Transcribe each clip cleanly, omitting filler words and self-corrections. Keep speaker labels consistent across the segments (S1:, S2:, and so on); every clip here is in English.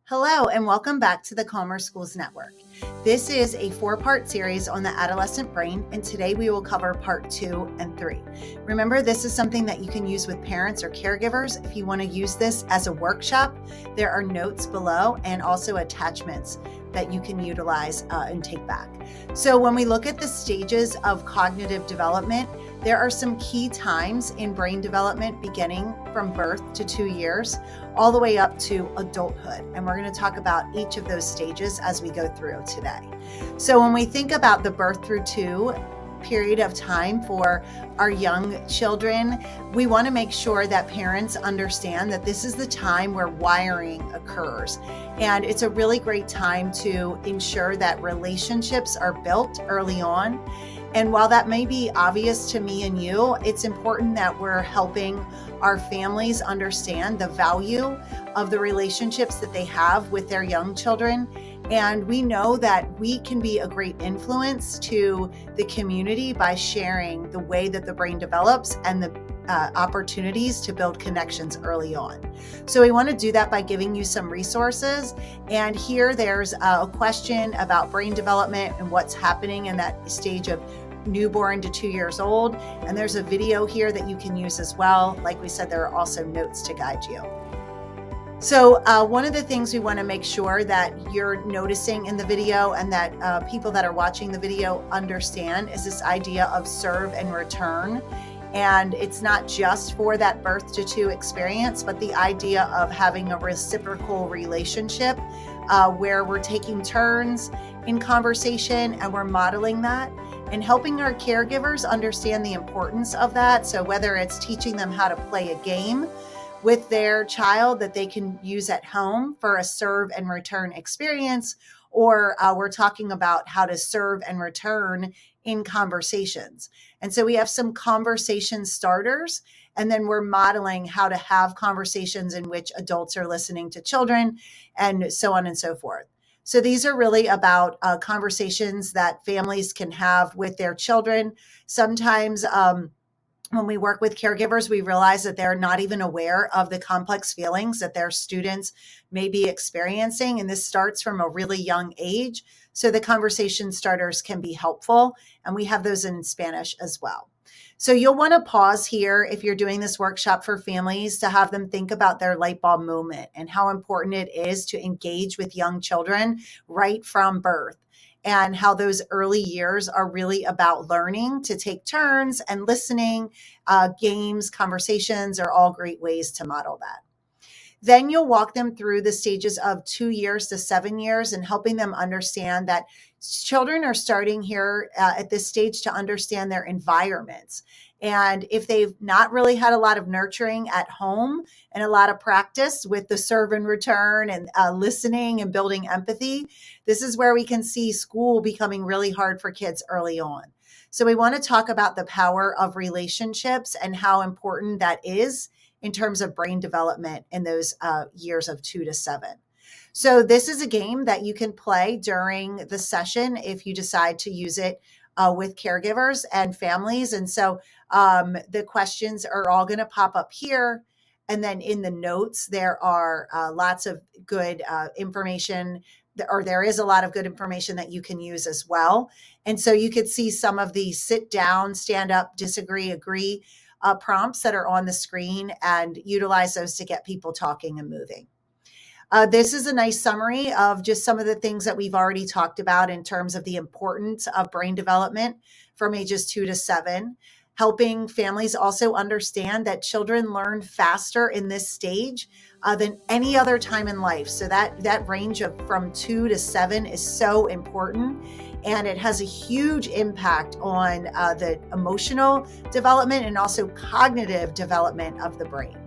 S1: Hello, and welcome back to the Calmer Schools Network. This is a 4-part series on the adolescent brain, and today we will cover part 2 and 3. Remember, this is something that you can use with parents or caregivers. If you want to use this as a workshop, there are notes below and also attachments that you can utilize and take back. So when we look at the stages of cognitive development, there are some key times in brain development beginning from birth to 2 years, all the way up to adulthood. And we're going to talk about each of those stages as we go through today. So when we think about the birth through 2 period of time for our young children, we want to make sure that parents understand that this is the time where wiring occurs. And it's a really great time to ensure that relationships are built early on. And while that may be obvious to me and you, it's important that we're helping our families understand the value of the relationships that they have with their young children. And we know that we can be a great influence to the community by sharing the way that the brain develops and the opportunities to build connections early on. So we want to do that by giving you some resources. And here there's a question about brain development and what's happening in that stage of newborn to 2 years old. And there's a video here that you can use as well. Like we said, there are also notes to guide you. So one of the things we want to make sure that you're noticing in the video and that people that are watching the video understand is this idea of serve and return. And it's not just for that birth to 2 experience, but the idea of having a reciprocal relationship where we're taking turns in conversation and we're modeling that and helping our caregivers understand the importance of that. So whether it's teaching them how to play a game with their child that they can use at home for a serve and return experience, or we're talking about how to serve and return in conversations. And so we have some conversation starters, and then we're modeling how to have conversations in which adults are listening to children, and so on and so forth. So these are really about conversations that families can have with their children. Sometimes when we work with caregivers, we realize that they're not even aware of the complex feelings that their students may be experiencing. And this starts from a really young age. So the conversation starters can be helpful. And we have those in Spanish as well. So you'll want to pause here if you're doing this workshop for families to have them think about their light bulb moment and how important it is to engage with young children right from birth, and how those early years are really about learning to take turns and listening. Games, conversations are all great ways to model that. Then you'll walk them through the stages of 2 years to 7 years and helping them understand that children are starting here at this stage to understand their environments. And if they've not really had a lot of nurturing at home and a lot of practice with the serve and return and listening and building empathy, this is where we can see school becoming really hard for kids early on. So we want to talk about the power of relationships and how important that is in terms of brain development in those years of 2 to 7. So this is a game that you can play during the session if you decide to use it with caregivers and families. And so the questions are all going to pop up here. And then in the notes, there are lots of good information, or there is a lot of good information that you can use as well. And so you could see some of the sit down, stand up, disagree, agree prompts that are on the screen and utilize those to get people talking and moving. This is a nice summary of just some of the things that we've already talked about in terms of the importance of brain development from ages 2 to 7, helping families also understand that children learn faster in this stage than any other time in life. So that range of from 2 to 7 is so important. And it has a huge impact on the emotional development and also cognitive development of the brain.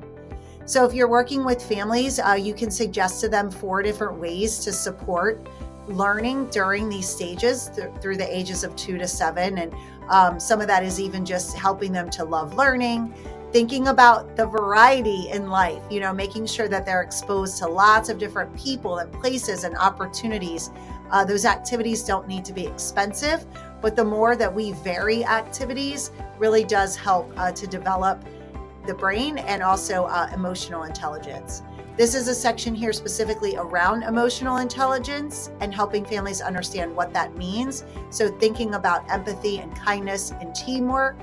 S1: So if you're working with families, you can suggest to them 4 different ways to support learning during these stages through the ages of 2 to 7. And some of that is even just helping them to love learning, thinking about the variety in life, making sure that they're exposed to lots of different people and places and opportunities. Those activities don't need to be expensive, but the more that we vary activities really does help to develop the brain and also emotional intelligence. This is a section here specifically around emotional intelligence and helping families understand what that means. So thinking about empathy and kindness and teamwork.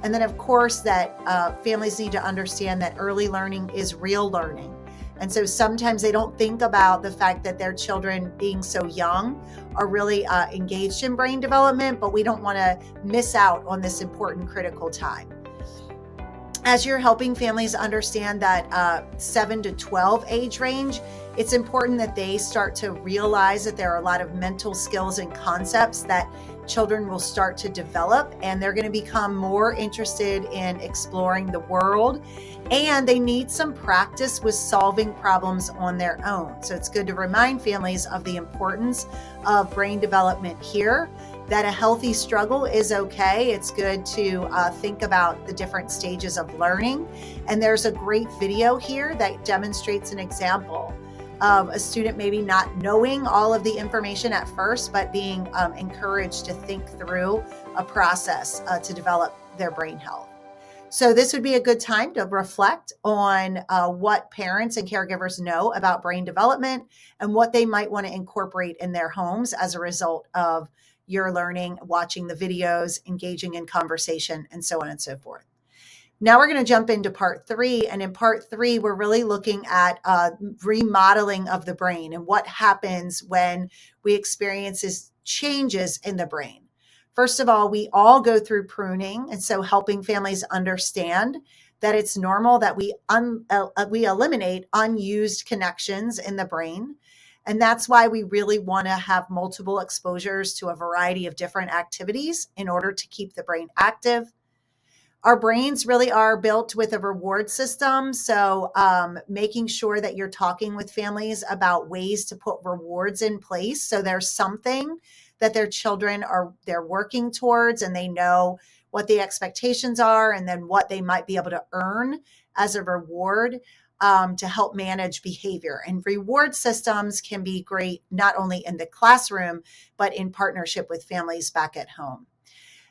S1: And then, of course, that families need to understand that early learning is real learning. And so sometimes they don't think about the fact that their children being so young are really engaged in brain development, but we don't want to miss out on this important critical time. As you're helping families understand that 7 to 12 age range, it's important that they start to realize that there are a lot of mental skills and concepts that children will start to develop, and they're going to become more interested in exploring the world, and they need some practice with solving problems on their own. So it's good to remind families of the importance of brain development here, that a healthy struggle is okay. It's good to think about the different stages of learning. And there's a great video here that demonstrates an example of a student maybe not knowing all of the information at first, but being encouraged to think through a process to develop their brain health. So this would be a good time to reflect on what parents and caregivers know about brain development and what they might want to incorporate in their homes as a result of your learning, watching the videos, engaging in conversation, and so on and so forth. Now we're going to jump into part 3. And in part 3, we're really looking at remodeling of the brain and what happens when we experience these changes in the brain. First of all, we all go through pruning. And so helping families understand that it's normal that we eliminate unused connections in the brain. And that's why we really want to have multiple exposures to a variety of different activities in order to keep the brain active. Our brains really are built with a reward system. So making sure that you're talking with families about ways to put rewards in place. So there's something that their children they're working towards, and they know what the expectations are and then what they might be able to earn as a reward to help manage behavior. And reward systems can be great not only in the classroom, but in partnership with families back at home.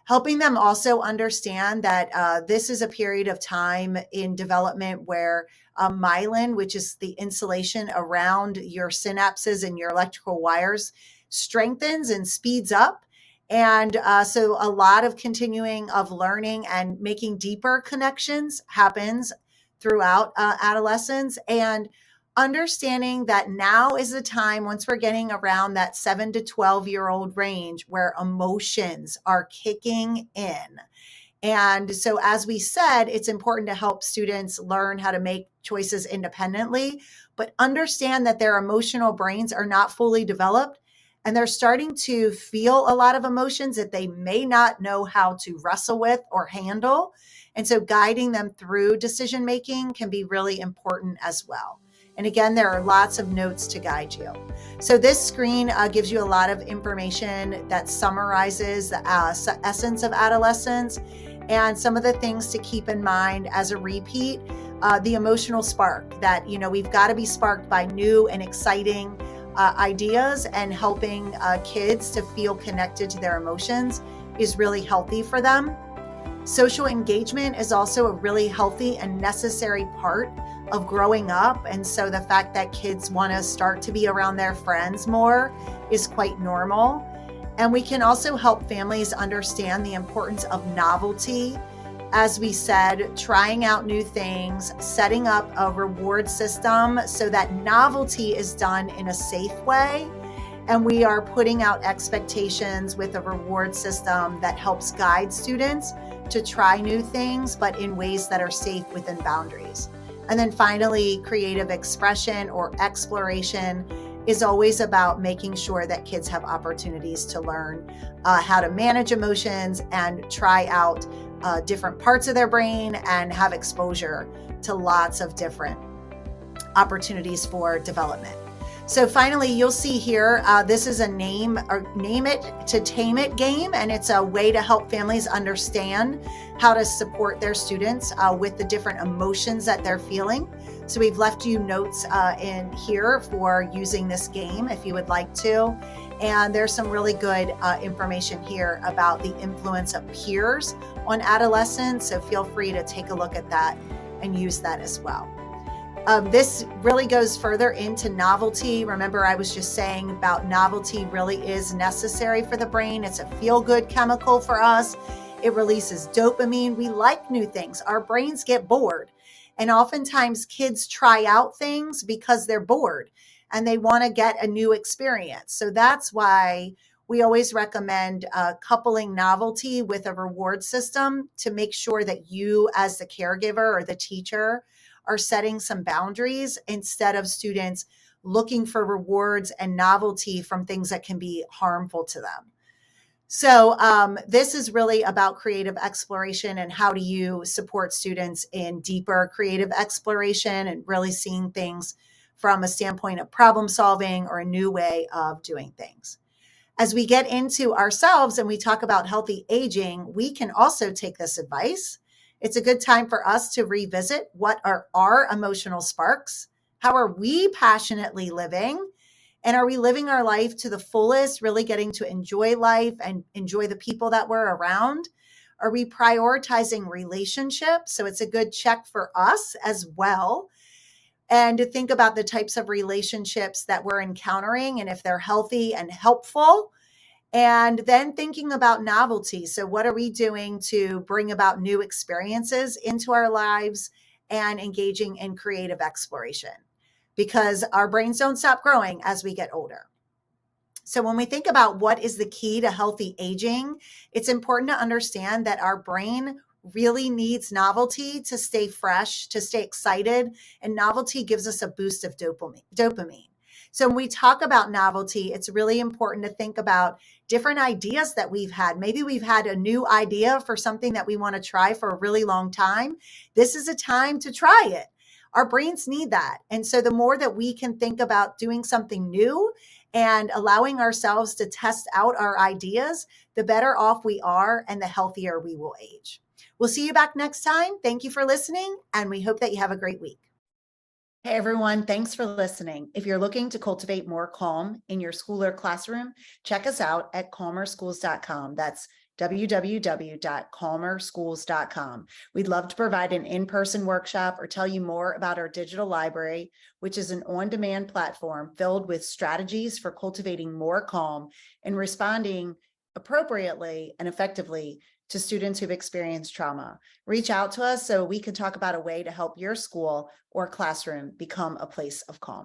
S1: Helping them also understand that this is a period of time in development where myelin, which is the insulation around your synapses and your electrical wires, strengthens and speeds up. And so a lot of continuing of learning and making deeper connections happens throughout adolescence, and understanding that now is the time, once we're getting around that 7 to 12-year-old range, where emotions are kicking in. And so, as we said, it's important to help students learn how to make choices independently, but understand that their emotional brains are not fully developed, and they're starting to feel a lot of emotions that they may not know how to wrestle with or handle. And so guiding them through decision making can be really important as well. And again, there are lots of notes to guide you. So this screen gives you a lot of information that summarizes the essence of adolescence and some of the things to keep in mind as a repeat. The emotional spark that, we've got to be sparked by new and exciting ideas, and helping kids to feel connected to their emotions is really healthy for them. Social engagement is also a really healthy and necessary part of growing up. And so the fact that kids want to start to be around their friends more is quite normal. And we can also help families understand the importance of novelty. As we said, trying out new things, setting up a reward system so that novelty is done in a safe way. And we are putting out expectations with a reward system that helps guide students to try new things, but in ways that are safe within boundaries. And then finally, creative expression or exploration is always about making sure that kids have opportunities to learn how to manage emotions and try out different parts of their brain and have exposure to lots of different opportunities for development. So finally, you'll see here, this is a name it to tame it game, and it's a way to help families understand how to support their students with the different emotions that they're feeling. So we've left you notes in here for using this game if you would like to. And there's some really good information here about the influence of peers on adolescence. So feel free to take a look at that and use that as well. This really goes further into novelty. Remember, I was just saying about novelty really is necessary for the brain. It's a feel-good chemical for us. It releases dopamine. We like new things. Our brains get bored. And oftentimes kids try out things because they're bored and they want to get a new experience. So that's why we always recommend coupling novelty with a reward system to make sure that you, as the caregiver or the teacher, are setting some boundaries instead of students looking for rewards and novelty from things that can be harmful to them. So this is really about creative exploration and how do you support students in deeper creative exploration and really seeing things from a standpoint of problem solving or a new way of doing things. As we get into ourselves and we talk about healthy aging, we can also take this advice. It's a good time for us to revisit what are our emotional sparks? How are we passionately living? And are we living our life to the fullest, really getting to enjoy life and enjoy the people that we're around? Are we prioritizing relationships? So it's a good check for us as well. And to think about the types of relationships that we're encountering and if they're healthy and helpful. And then thinking about novelty. So, what are we doing to bring about new experiences into our lives and engaging in creative exploration? Because our brains don't stop growing as we get older. So, when we think about what is the key to healthy aging, it's important to understand that our brain really needs novelty to stay fresh, to stay excited. And novelty gives us a boost of dopamine. So when we talk about novelty, it's really important to think about different ideas that we've had. Maybe we've had a new idea for something that we want to try for a really long time. This is a time to try it. Our brains need that. And so the more that we can think about doing something new and allowing ourselves to test out our ideas, the better off we are and the healthier we will age. We'll see you back next time. Thank you for listening, and we hope that you have a great week. Hey everyone, thanks for listening. If you're looking to cultivate more calm in your school or classroom, check us out at calmerschools.com. That's www.calmerschools.com. We'd love to provide an in-person workshop or tell you more about our digital library, which is an on-demand platform filled with strategies for cultivating more calm and responding appropriately and effectively to students who've experienced trauma. Reach out to us so we can talk about a way to help your school or classroom become a place of calm.